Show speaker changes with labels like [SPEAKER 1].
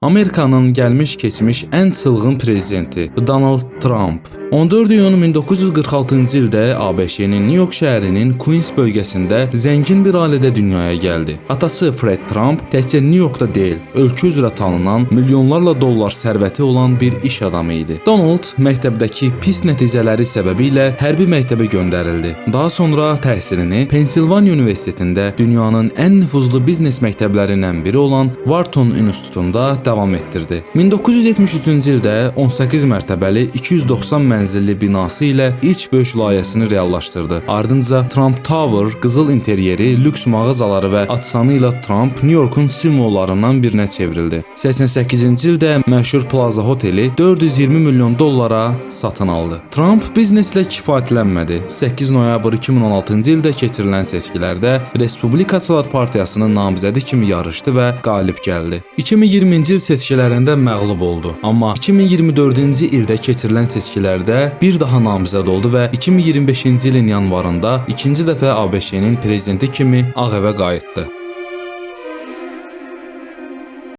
[SPEAKER 1] Amerikanın gəlmiş keçmiş ən çılğın prezidenti Donald Trump 14 iyun 1946-cı ildə ABŞ-nin New York şəhərinin Queens bölgəsində zəngin bir ailədə dünyaya gəldi. Atası Fred Trump təkcə New Yorkda deyil, ölkə üzrə tanınan milyonlarla dollar sərvəti olan bir iş adamı idi. Donald məktəbdəki pis nəticələri səbəbilə hərbi məktəbə göndərildi. Daha sonra təhsilini Pensilvaniya Universitetində dünyanın ən nüfuzlu biznes məktəblərindən biri olan Wharton İnstitutunda davam etdirdi. 1973-cü ildə 18 mərtəbəli 290 mənzilli binası ilə ilk böyük layihəsini reallaşdırdı. Ardınca Trump Tower, qızıl interyeri, lüks mağazaları və adı ilə Trump New Yorkun simvollarından birinə çevrildi. 88-ci ildə məşhur Plaza Hoteli 420 milyon dollara satın aldı. Trump bizneslə kifayətlənmədi. 8 noyabr 2016-cı ildə keçirilən seçkilərdə Respublikaçılar Partiyasının namizədi kimi yarışdı və qalib gəldi. 2020-ci il seçkilərində məğlub oldu. Amma 2024-cü ildə keçirilən seçkilərdə bir daha namizəd oldu və 2025-ci ilin yanvarında ikinci dəfə ABŞ-nin prezidenti kimi Ağ Evə qayıtdı.